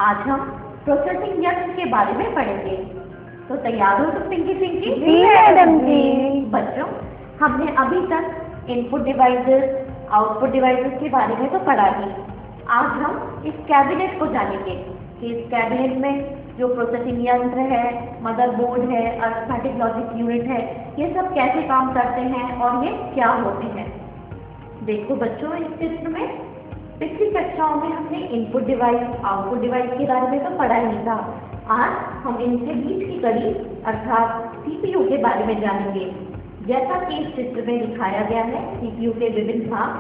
आज हम प्रोसेसिंग यंत्र के बारे में पढ़ेंगे। तो तैयार हो तुम पिंकी पिंकी? जी मैडम जी। बच्चों, हमने अभी तक इनपुट डिवाइसेस, आउटपुट डिवाइसेस के बारे में तो पढ़ा ही। आज हम इस कैबिनेट को जानेंगे कि इस कैबिनेट में जो प्रोसेसिंग यंत्र है, मदरबोर्ड है, अरिथमेटिक लॉजिक यूनिट है, ये सब कैसे काम करते हैं और ये क्या होते हैं। देखो बच्चों, इस चित्र में पिछली कक्षाओं में हमने इनपुट डिवाइस, आउटपुट डिवाइस के बारे में तो पढ़ा ही था। आज हम इनके बीच की कड़ी अर्थात सीपीयू के बारे में जानेंगे। जैसा कि इस चित्र में दिखाया गया है, सीपीयू के विभिन्न भाग,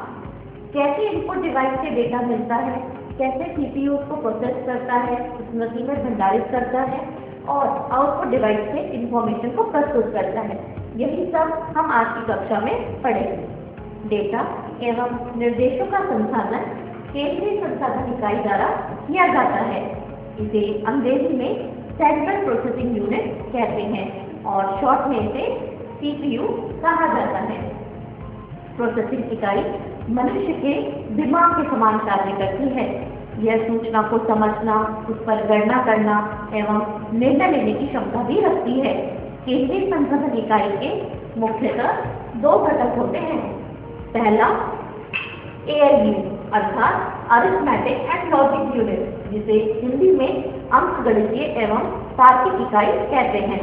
कैसे इनपुट डिवाइस से डेटा मिलता है, कैसे सीपीयू उसको प्रोसेस करता है, स्मृति में भंडारित करता है और आउटपुट डिवाइस से इंफॉर्मेशन को प्रस्तुत करता है। यही सब हम आज की कक्षा में पढ़ेंगे। डेटा एवं निर्देशों का संसाधन केंद्रीय संसाधन इकाई द्वारा किया जाता है। इसे अंग्रेजी में सेंट्रल प्रोसेसिंग यूनिट कहते हैं और शॉर्ट में इसे सीपीयू कहा जाता है। प्रोसेसिंग इकाई मनुष्य के दिमाग के समान कार्य करती है। यह सूचना को समझना, उस पर गणना करना एवं निर्णय लेने की क्षमता भी रखती है। केंद्रीय संसाधन इकाई के मुख्यतः दो घटक होते हैं। पहला एएलयू अर्थात अरिथमेटिक एंड लॉजिक यूनिट, जिसे हिंदी में अंकगणितीय एवं तार्किक इकाई कहते हैं,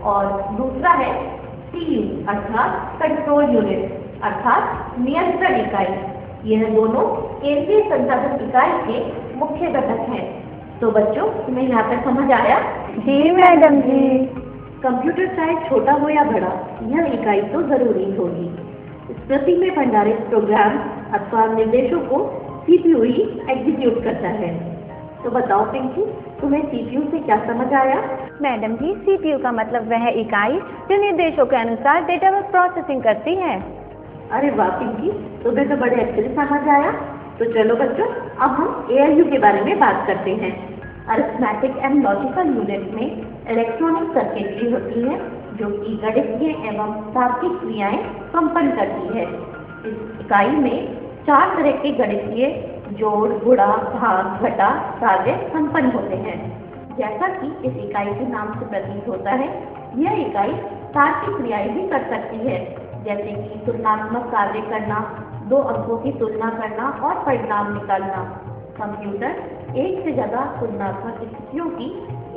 और दूसरा है सीयू अर्थात कंट्रोल यूनिट अर्थात नियंत्रण इकाई। यह दोनों केंद्रीय संसाधन इकाई के मुख्य घटक हैं। तो बच्चों, तुम्हें यहाँ तक समझ आया? जी मैडम जी। कंप्यूटर चाहे छोटा हो या बड़ा, यह इकाई तो जरूरी होगी। स्मृति में भंडारित प्रोग्राम अथवा निर्देशों को सीपीयू ही एग्जीक्यूट करता है। तो बताओ पिंकी, तुम्हें सीपीयू से क्या समझ आया? मैडम जी, सीपीयू का मतलब वह इकाई जो निर्देशों के अनुसार डेटा पर प्रोसेसिंग करती है। अरे वाह पिंकी, तुम्हें तो बड़े अच्छे से समझ आया। तो चलो बच्चों, अब हम एएलयू के बारे में बात करते हैं। अरिथमेटिक एंड लॉजिकल यूनिट में इलेक्ट्रॉनिक सर्किटरी होती है जो कि गणितीय एवं तार्किक क्रियाएं संपन्न करती है। इस इकाई में 4 तरह के गणितीय जोड़, गुणा, भाग, घटा कार्य संपन्न होते हैं। जैसा कि इस इकाई के नाम से प्रतीत होता है, यह इकाई तार्किक क्रियाएं भी कर सकती है, जैसे कि तुलनात्मक कार्य करना, 2 अंकों की तुलना करना और परिणाम निकालना। कंप्यूटर एक से ज्यादा तुलनात्मक स्थितियों की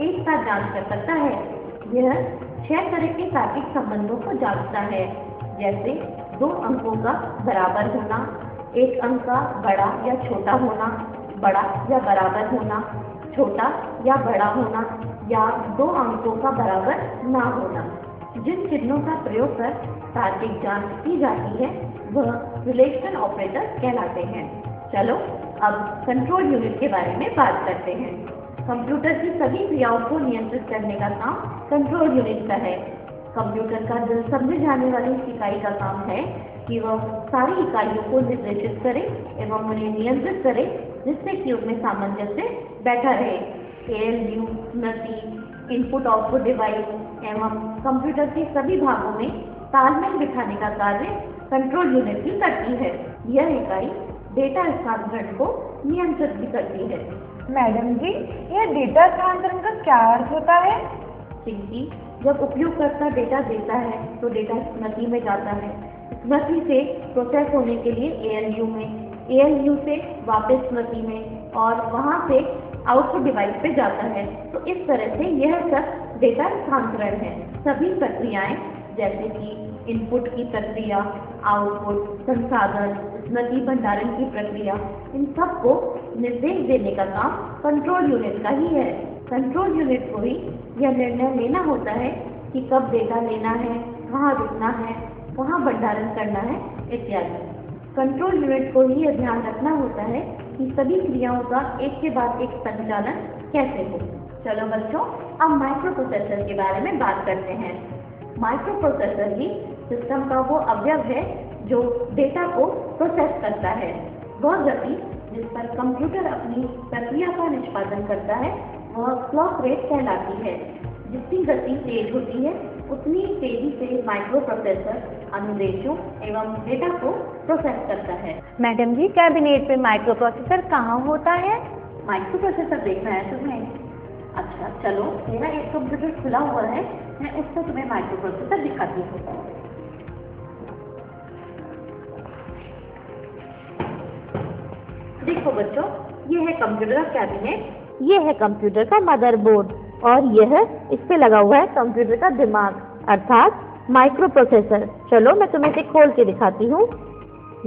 एक साथ जांच कर सकता है। यह 6 तरह के तार्किक संबंधों को जांचता है, जैसे 2 अंकों का बराबर होना, 1 अंक का बड़ा या छोटा होना, बड़ा या बराबर होना, छोटा या बड़ा होना, या 2 अंकों का बराबर ना होना। जिन चिन्हों का प्रयोग कर तार्किक जांच की जाती है वह रिलेशनल ऑपरेटर कहलाते हैं। चलो अब कंट्रोल यूनिट के बारे में बात करते हैं। कंप्यूटर की सभी क्रियाओं को नियंत्रित करने का काम कंट्रोल यूनिट का है। कंप्यूटर का दिल समझे जाने वाली इस इकाई का काम है कि वह सारी इकाइयों को निर्देशित करे एवं उन्हें नियंत्रित करे, जिससे कि उनमें सामंजस्य बैठा रहे। एएलयू, स्मृति, इनपुट आउटपुट डिवाइस एवं कंप्यूटर के सभी भागों में तालमेल बिठाने का कार्य कंट्रोल यूनिट ही करती है। यह इकाई डेटा स्थानांतरण को नियंत्रित भी करती है। मैडम जी, यह डेटा स्थानांतरण का क्या अर्थ होता है? पिंकी, जब उपयोगकर्ता डेटा देता है तो डेटा स्मृति में जाता है। स्मृति से प्रोसेस होने के लिए एएलयू में, एएलयू से वापस स्मृति में और वहां से आउटपुट डिवाइस पे जाता है। तो इस तरह से यह सब डेटा स्थानांतरण है। सभी प्रक्रियाएं जैसे कि इनपुट की प्रक्रिया, आउटपुट, संसाधन, स्मृति भंडारण की प्रक्रिया, इन सब को निर्देश देने का काम कंट्रोल यूनिट का ही है। कंट्रोल यूनिट को ही यह निर्णय लेना होता है कि कब डेटा लेना है, कहाँ रुकना है, कहाँ भंडारण करना है इत्यादि। कंट्रोल यूनिट को ही यह ध्यान रखना होता है कि सभी क्रियाओं का एक के बाद एक संचालन कैसे हो। चलो बच्चों, अब माइक्रो प्रोसेसर के बारे में बात करते हैं। माइक्रो प्रोसेसर ही सिस्टम का वो अवयव है जो डेटा को प्रोसेस करता है। वह गति जिस पर कंप्यूटर अपनी प्रक्रिया का निष्पादन करता है वह क्लॉक रेट कहलाती है। जितनी गति तेज होती है उतनी तेजी से माइक्रो प्रोसेसर अनुदेशों एवं डेटा को प्रोसेस करता है। मैडम जी, कैबिनेट पे माइक्रो प्रोसेसर कहाँ होता है? माइक्रो प्रोसेसर देखना है तुम्हें? अच्छा चलो, मेरा एक कंप्यूटर खुला हुआ है, मैं उससे तुम्हें माइक्रो प्रोसेसर दिखाती हूँ। देखो बच्चों, ये है कंप्यूटर का कैबिनेट, ये है कंप्यूटर का मदरबोर्ड और यह इस पे लगा हुआ है कंप्यूटर का दिमाग अर्थात माइक्रो प्रोसेसर। चलो मैं तुम्हें इसे खोल के दिखाती हूँ।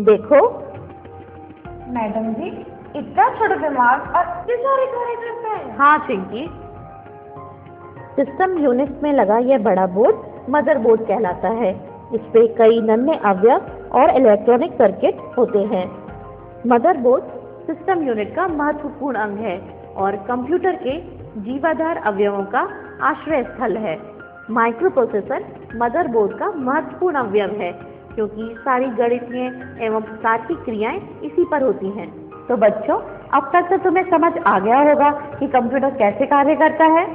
देखो मैडम जी, इतना छोटा दिमाग और इतने सारे कार्य करता है। हाँ चिंकी, सिस्टम यूनिट में लगा यह बड़ा बोर्ड मदरबोर्ड कहलाता है। इस पे कई नन्हे अवयव और इलेक्ट्रॉनिक सर्किट होते हैं। मदरबोर्ड सिस्टम यूनिट का महत्वपूर्ण अंग है और कंप्यूटर के जीवाधार अवयवों का आश्रय स्थल है। माइक्रो प्रोसेसर मदरबोर्ड का महत्वपूर्ण अवयव है क्योंकि सारी गणितीय एवं तार्किक क्रियाएं इसी पर होती हैं। तो बच्चों, अब तक तो तुम्हें समझ आ गया होगा कि कंप्यूटर कैसे कार्य करता है।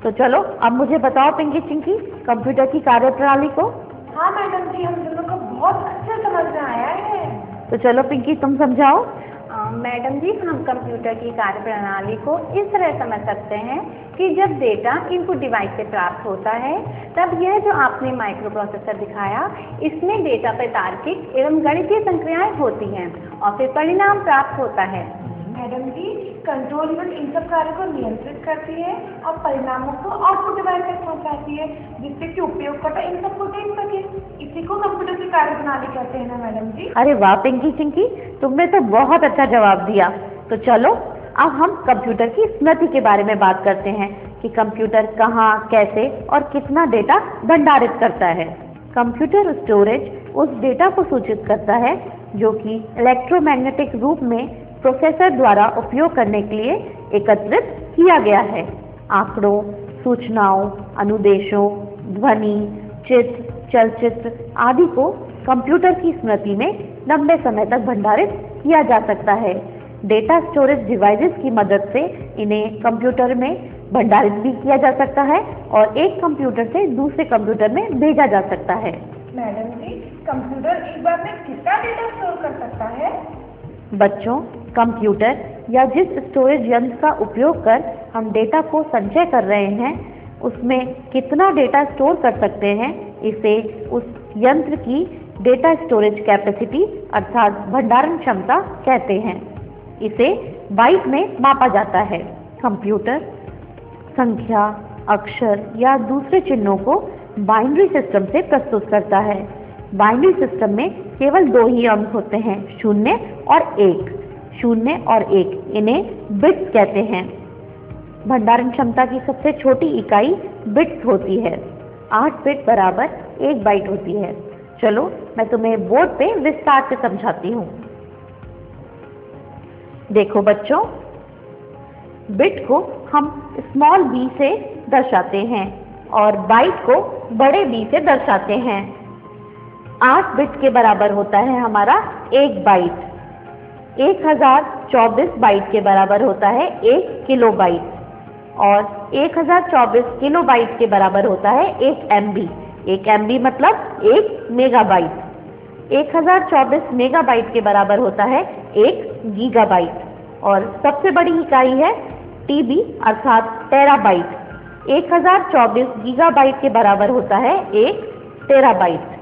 तो चलो अब मुझे बताओ पिंकी चिंकी, कंप्यूटर की कार्यप्रणाली को। हाँ मैडम जी, हम दोनों को बहुत अच्छा समझ में आया है। तो चलो पिंकी तुम समझाओ। मैडम जी, हम कंप्यूटर की कार्यप्रणाली को इस तरह समझ सकते हैं कि जब डेटा इनपुट डिवाइस से प्राप्त होता है तब यह जो आपने माइक्रो प्रोसेसर दिखाया, इसमें डेटा पर तार्किक एवं गणितीय संक्रियाएं होती हैं और फिर परिणाम प्राप्त होता है। मैडम जी, कंट्रोल यूनिट इन सब कार्यों को नियंत्रित करती है और परिणामों को आउटपुट डिवाइस तक पहुंचाती है जिससे कि उपयोगकर्ता इन सबको देख सके। इसी को कंप्यूटर की कार्यप्रणाली कहते हैं ना मैडम जी। अरे वाह पिंकी चिंकी, तुमने तो बहुत अच्छा जवाब दिया। तो चलो अब हम कंप्यूटर की स्मृति के बारे में बात करते हैं कि कंप्यूटर कहाँ, कैसे और कितना डेटा भंडारित करता है। कंप्यूटर स्टोरेज उस डेटा को सूचित करता है जो कि इलेक्ट्रोमैग्नेटिक रूप में प्रोसेसर द्वारा उपयोग करने के लिए एकत्रित किया गया है। आंकड़ों, सूचनाओं, अनुदेशों, ध्वनि, चित्र, चलचित्र आदि को कंप्यूटर की स्मृति में लंबे समय तक भंडारित किया जा सकता है। डेटा स्टोरेज डिवाइसेस की मदद से इन्हें कंप्यूटर में भंडारित भी किया जा सकता है और एक कंप्यूटर से दूसरे कंप्यूटर में भेजा जा सकता है। मैडम जी, कंप्यूटर एक बार में कितना डेटा स्टोर कर सकता है? बच्चों, कंप्यूटर या जिस स्टोरेज यंत्र का उपयोग कर हम डेटा को संचय कर रहे हैं उसमें कितना डेटा स्टोर कर सकते हैं, इसे उस यंत्र की डेटा स्टोरेज कैपेसिटी अर्थात भंडारण क्षमता कहते हैं। इसे बाइट में मापा जाता है। कंप्यूटर संख्या, अक्षर या दूसरे चिन्हों को बाइनरी सिस्टम से प्रस्तुत करता है। बाइनरी सिस्टम में केवल दो ही अंक होते हैं, 0 और 1। 0 और 1 इन्हें बिट्स कहते हैं। भंडारण क्षमता की सबसे छोटी इकाई बिट्स होती है। 8 बिट बराबर 1 बाइट होती है। चलो मैं तुम्हें बोर्ड पे विस्तार से समझाती हूँ। देखो बच्चों, बिट को हम स्मॉल b से दर्शाते हैं और बाइट को बड़े B से दर्शाते हैं। 8 बिट के बराबर होता है हमारा 1 बाइट। 1024 बाइट के बराबर होता है 1 किलोबाइट और 1024 किलोबाइट के बराबर होता है 1 MB। 1 MB मतलब 1 मेगाबाइट। 1024 मेगाबाइट के बराबर होता है 1 गीगाबाइट और सबसे बड़ी इकाई है TB अर्थात टेराबाइट। 1024 गीगाबाइट के बराबर होता है 1 टेराबाइट।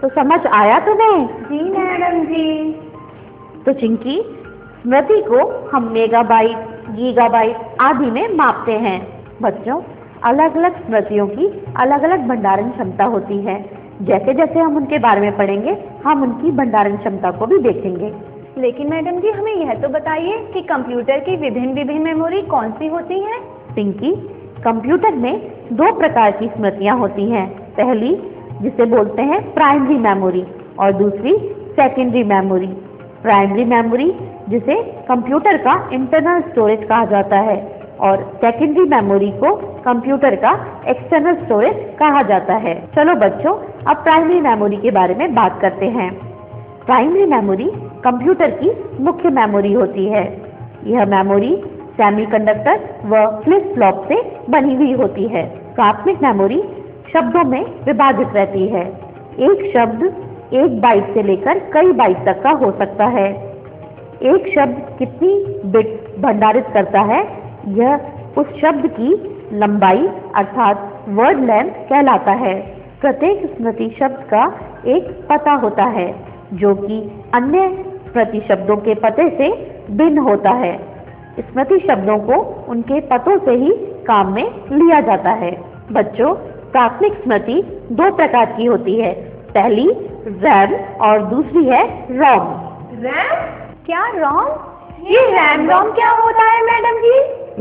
तो समझ आया तुम्हें? जी मैडम जी। तो चिंकी, स्मृति को हम मेगाबाइट, गीगाबाइट आदि में मापते हैं। बच्चों, अलग अलग स्मृतियों की अलग अलग भंडारण क्षमता होती है। जैसे जैसे हम उनके बारे में पढ़ेंगे हम उनकी भंडारण क्षमता को भी देखेंगे। लेकिन मैडम जी, हमें यह तो बताइए कि कंप्यूटर की विभिन्न मेमोरी कौन सी होती हैं? पिंकी, कंप्यूटर में 2 प्रकार की स्मृतियां होती हैं। पहली जिसे बोलते हैं प्राइमरी मेमोरी और दूसरी सेकेंडरी मेमोरी। प्राइमरी मेमोरी जिसे कंप्यूटर का इंटरनल स्टोरेज कहा जाता है और सेकेंडरी मेमोरी को कंप्यूटर का एक्सटर्नल स्टोरेज कहा जाता है। चलो बच्चों, अब प्राइमरी मेमोरी के बारे में बात करते हैं। प्राइमरी मेमोरी कंप्यूटर की मुख्य मेमोरी होती है। यह मेमोरी सेमीकंडक्टर व फ्लिप फ्लॉप से बनी हुई होती है। प्राथमिक मेमोरी शब्दों में विभाजित रहती है। एक शब्द 1 बाइट से लेकर कई बाइट तक का हो सकता है। एक शब्द कितनी बिट भंडारित करता है, यह उस शब्द की लंबाई अर्थात वर्ड लेंथ कहलाता है। प्रत्येक स्मृति शब्द का एक पता होता है जो कि अन्य स्मृति शब्दों के पते से भिन्न होता है। स्मृति शब्दों को उनके पतों से ही काम में लिया जाता है। बच्चों, प्राथमिक स्मृति दो प्रकार की होती है, पहली रैम और दूसरी है रोम। रैम? क्या रोम? ये रैम रोम क्या होता है मैडम जी?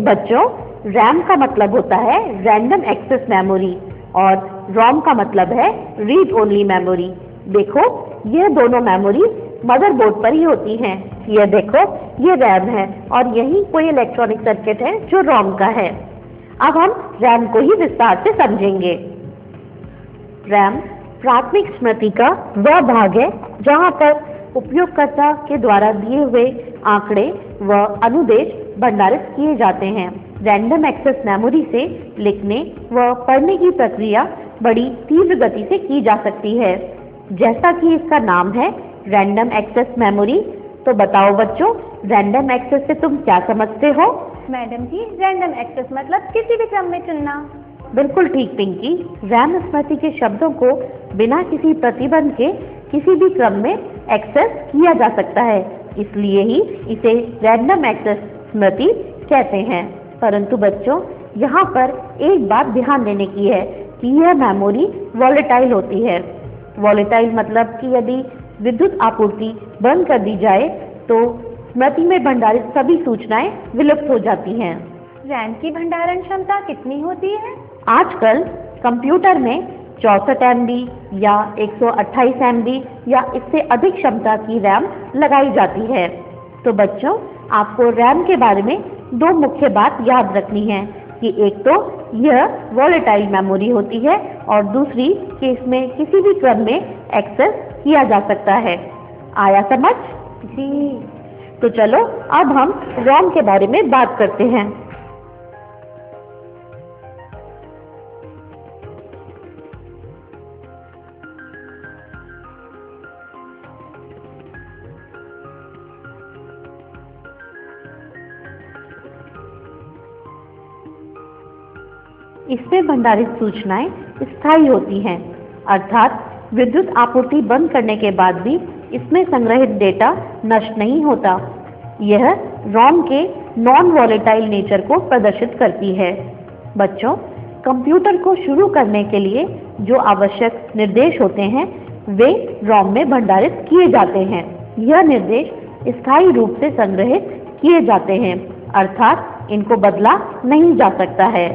बच्चों, रैम का मतलब होता है रैंडम एक्सेस मेमोरी और रोम का मतलब है रीड ओनली मेमोरी। देखो, यह दोनों मेमोरी मदरबोर्ड पर ही होती हैं। यह देखो, ये रैम है और यही कोई इलेक्ट्रॉनिक सर्किट है जो रोम का है। अब हम रैम को ही विस्तार से समझेंगे। रैम प्राथमिक स्मृति का वह भाग है जहां पर उपयोगकर्ता के द्वारा दिए हुए आंकड़े व अनुदेश भंडारित किए जाते हैं। रैंडम एक्सेस मेमोरी से लिखने व पढ़ने की प्रक्रिया बड़ी तीव्र गति से की जा सकती है। जैसा कि इसका नाम है रैंडम एक्सेस मेमोरी, तो बताओ बच्चों, रैंडम एक्सेस से तुम क्या समझते हो? मैडम जी, रैंडम एक्सेस मतलब किसी भी क्रम में चुनना। बिल्कुल ठीक पिंकी। रैम स्मृति के शब्दों को बिना किसी प्रतिबंध के किसी भी क्रम में एक्सेस किया जा सकता है, इसलिए ही इसे रैंडम एक्सेस स्मृति कहते हैं। परंतु बच्चों, यहाँ पर एक बात ध्यान देने की है कि यह मेमोरी वॉलेटाइल होती है। वॉलेटाइल मतलब कि यदि विद्युत आपूर्ति बंद कर दी जाए तो स्मृति में भंडारित सभी सूचनाएं विलुप्त हो जाती हैं। रैम की भंडारण क्षमता कितनी होती है? आजकल कंप्यूटर में 64 MB या 128 MB या इससे अधिक क्षमता की रैम लगाई जाती है। तो बच्चों, आपको रैम के बारे में दो मुख्य बात याद रखनी है कि एक तो यह वॉलेटाइल मेमोरी होती है और दूसरी कि इसमें किसी भी क्रम में एक्सेस किया जा सकता है। आया समझ? जी। तो चलो अब हम रोम के बारे में बात करते हैं। इसमें भंडारित सूचनाएं स्थायी होती हैं, अर्थात विद्युत आपूर्ति बंद करने के बाद भी इसमें संग्रहित डेटा नष्ट नहीं होता। यह रोम के नॉन वॉलेटाइल नेचर को प्रदर्शित करती है। बच्चों, कंप्यूटर को शुरू करने के लिए जो आवश्यक निर्देश होते हैं वे रोम में भंडारित किए जाते हैं। यह निर्देश स्थायी रूप से संग्रहित किए जाते हैं, अर्थात इनको बदला नहीं जा सकता है।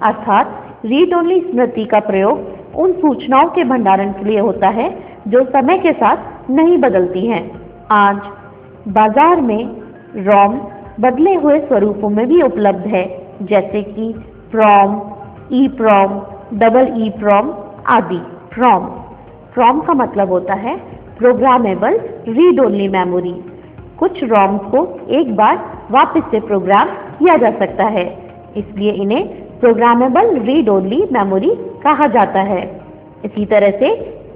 अर्थात रीड ओनली स्मृति का प्रयोग उन सूचनाओं के भंडारण के लिए होता है जो समय के साथ नहीं बदलती हैं। आज बाजार में रोम बदले हुए स्वरूपों में भी उपलब्ध है, जैसे कि प्रोम, ईप्रोम, डबल ईप्रोम आदि। प्रोम का मतलब होता है प्रोग्रामेबल रीड ओनली मेमोरी। कुछ रोम्स को एक बार वापस से प्रोग्राम किया जा सकता है, इसलिए इन्हें प्रोग्रामेबल रीड ओनली मेमोरी कहा जाता है। इसी तरह से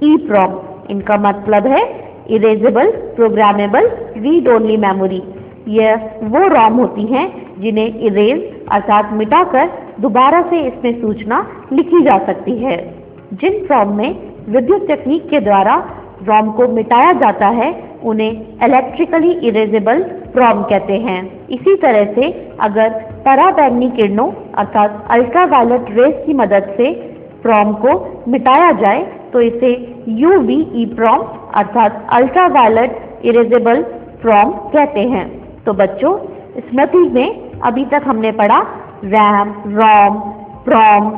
ईप्रोम, इनका मतलब है erasable programmable read only memory. यह वो रोम होती हैं जिन्हें इरेज अर्थात मिटाकर दोबारा से इसमें सूचना लिखी जा सकती है। जिन रोम में विद्युत तकनीक के द्वारा रोम को मिटाया जाता है उन्हें इलेक्ट्रिकली इरेजेबल रोम कहते हैं। इसी तरह से अगर पराबैंगनी किरणों अर्थात अल्ट्रावायलेट रेस की मदद से रोम को मिटाया जाए तो इसे UV EEPROM अर्थात अल्ट्रावायलेट इरेजेबल रोम कहते हैं। तो बच्चों, स्मृति में अभी तक हमने पढ़ा रैम, रोम, प्रोम,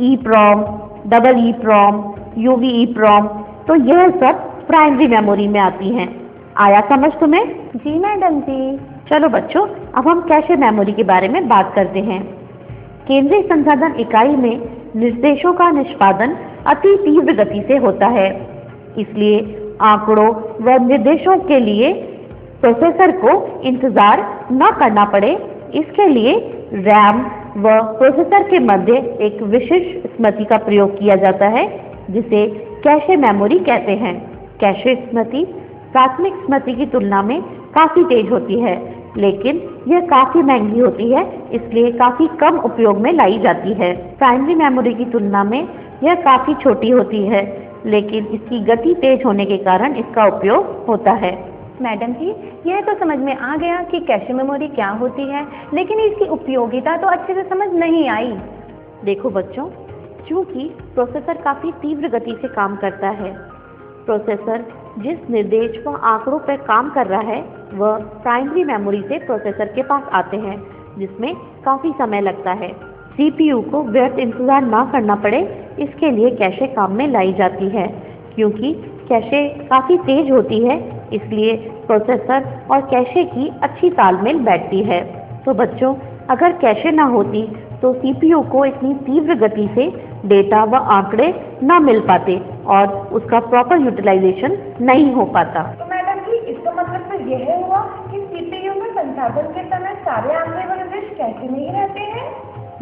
EEPROM, double EEPROM, UV EEPROM, तो यह सब प्राइमरी मेमोरी में आती हैं। आया समझ तुम्हें? जी मैडम जी। चलो बच्चों, अब हम कैशे मेमोरी के बारे में बात करते हैं। केंद्रीय संसाधन इकाई में निर्देशों का निष्पादन अति तीव्र गति से होता है, इसलिए आंकड़ों व निर्देशों के लिए प्रोसेसर को इंतजार न करना पड़े, इसके लिए रैम व प्रोसेसर के मध्य एक विशिष्ट स्मृति का प्रयोग किया जाता है जिसे कैशे मेमोरी कहते हैं। कैशे स्मृति प्राथमिक स्मृति की तुलना में काफ़ी तेज होती है, लेकिन यह काफ़ी महंगी होती है, इसलिए काफ़ी कम उपयोग में लाई जाती है। प्राइमरी मेमोरी की तुलना में यह काफ़ी छोटी होती है, लेकिन इसकी गति तेज होने के कारण इसका उपयोग होता है। मैडम जी, यह तो समझ में आ गया कि कैशे मेमोरी क्या होती है, लेकिन इसकी उपयोगिता तो अच्छे से समझ नहीं आई। देखो बच्चों, चूंकि प्रोसेसर काफ़ी तीव्र गति से काम करता है, प्रोसेसर जिस निर्देश व आंकड़ों पर काम कर रहा है वह प्राइमरी मेमोरी से प्रोसेसर के पास आते हैं, जिसमें काफ़ी समय लगता है। सीपीयू को व्यर्थ इंतजार ना करना पड़े, इसके लिए कैशे काम में लाई जाती है। क्योंकि कैशे काफ़ी तेज होती है, इसलिए प्रोसेसर और कैशे की अच्छी तालमेल बैठती है। तो बच्चों, अगर कैशे ना होती तो सीपीयू को इतनी तीव्र गति से डेटा व आंकड़े ना मिल पाते और उसका प्रॉपर यूटिलाइजेशन नहीं हो पाता। तो मैडम जी, इसका मतलब तो यह हुआ कि सीपीयू में संसाधन के समय सारे आंकड़े व निर्देश कैसे नहीं रहते हैं?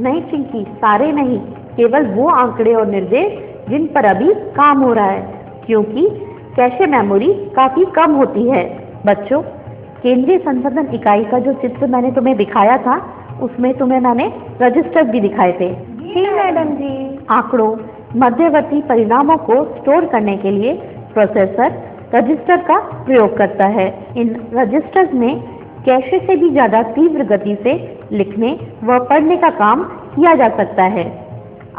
नहीं चिंकी, सारे नहीं, केवल वो आंकड़े और निर्देश जिन पर अभी काम हो रहा है, क्योंकि कैशे मेमोरी काफ़ी कम होती है। बच्चों, केंद्रीय संसाधन इकाई का जो चित्र मैंने तुम्हें दिखाया था, उसमें तुम्हें मैंने रजिस्टर भी दिखाए थे। जी मैडम जी। आंकड़ों, मध्यवर्ती परिणामों को स्टोर करने के लिए प्रोसेसर रजिस्टर का प्रयोग करता है। इन रजिस्टर्स में कैशे से भी ज़्यादा तीव्र गति से लिखने व पढ़ने का काम किया जा सकता है।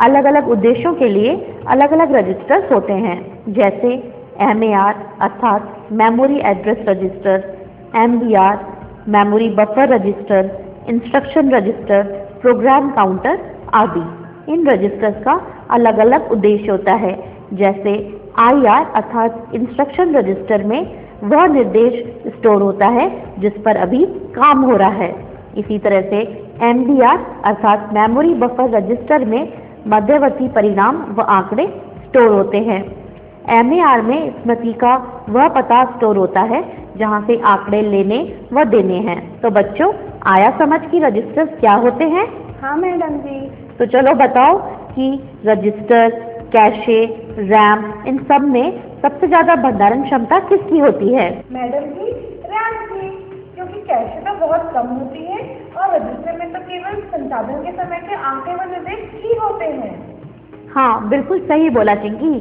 अलग अलग उद्देश्यों के लिए अलग अलग रजिस्टर्स होते हैं, जैसे MAR अर्थात memory address register, MBR memory buffer register, instruction register, program counter आदि। इन रजिस्टर्स का अलग अलग उद्देश्य होता है, जैसे IR अर्थात इंस्ट्रक्शन रजिस्टर में वह निर्देश स्टोर होता है जिस पर अभी काम हो रहा है। इसी तरह से MBR अर्थात मेमोरी बफर रजिस्टर में मध्यवर्ती परिणाम व आंकड़े स्टोर होते हैं। MAR में स्मृति का वह पता स्टोर होता है जहां से आंकड़े लेने व देने हैं। तो बच्चों, आया समझ कि रजिस्टर्स क्या होते हैं? हाँ मैडम जी। तो चलो बताओ कि रजिस्टर, कैशे, रैम, इन सब में सबसे ज़्यादा भंडारण क्षमता किसकी होती है? मैडम जी, रैम की, क्योंकि कैशे तो बहुत कम होती है और रजिस्टर में तो केवल संसाधन के समय के आंकड़े व निर्देश ही होते हैं। हाँ, बिल्कुल सही बोला चिंकी।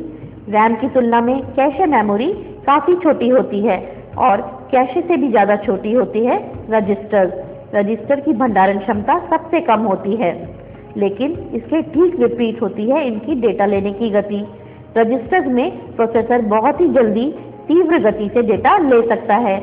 रैम की तुलना में कैशे मेमोरी काफ़ी छोटी होती है और कैशे से भी ज़्यादा छोटी होती है रजिस्टर। रजिस्टर की भंडारण क्षमता सबसे कम होती है, लेकिन इसके ठीक विपरीत होती है इनकी डेटा लेने की गति। रजिस्टर्स में प्रोसेसर बहुत ही जल्दी तीव्र गति से डेटा ले सकता है,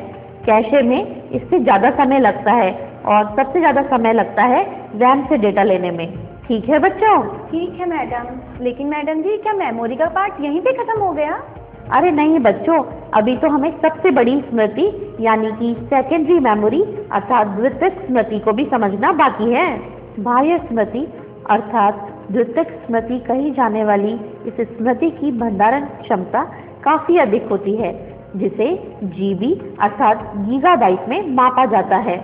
कैशे में इससे ज़्यादा समय लगता है और सबसे ज़्यादा समय लगता है रैम से डेटा लेने में। ठीक है बच्चों? ठीक है मैडम। लेकिन मैडम जी, क्या मेमोरी का पार्ट यहीं पे खत्म हो गया? अरे नहीं बच्चों, अभी तो हमें सबसे बड़ी स्मृति यानी कि सेकेंडरी मेमोरी अर्थात द्वितीयक स्मृति को भी समझना बाकी है। बाह्य स्मृति अर्थात द्वितीयक स्मृति कही जाने वाली इस स्मृति की भंडारण क्षमता काफ़ी अधिक होती है, जिसे GB अर्थात गीगाबाइट में मापा जाता है।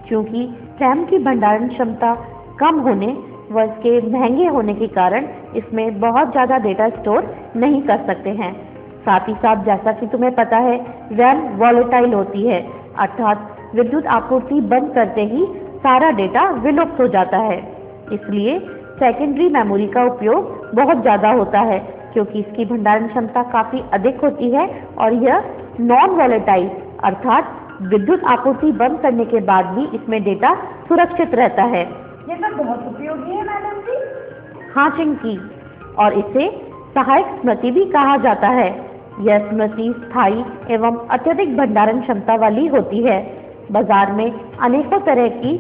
क्योंकि रैम की भंडारण क्षमता कम होने व इसके महंगे होने के कारण इसमें बहुत ज़्यादा डेटा स्टोर नहीं कर सकते हैं। साथ ही साथ जैसा कि तुम्हें पता है, रैम वॉलेटाइल होती है, अर्थात विद्युत आपूर्ति बंद करते ही सारा डेटा विलुप्त हो जाता है। इसलिए सेकेंडरी मेमोरी का उपयोग बहुत ज़्यादा होता है, क्योंकि इसकी भंडारण क्षमता काफ़ी अधिक होती है और यह नॉन वॉलेटाइल अर्थात विद्युत आपूर्ति बंद करने के बाद भी इसमें डेटा सुरक्षित रहता है। ये तो बहुत उपयोगी है मैडम जी। हाँ चिंकी, और इसे सहायक स्मृति भी कहा जाता है। यह स्मृति स्थायी एवं अत्यधिक भंडारण क्षमता वाली होती है। बाजार में अनेकों तरह की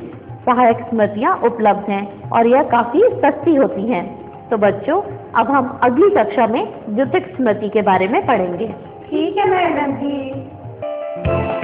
सहायक स्मृतियाँ उपलब्ध हैं और यह काफ़ी सस्ती होती हैं। तो बच्चों, अब हम अगली कक्षा में द्वितीयक स्मृति के बारे में पढ़ेंगे। ठीक है मैडम जी।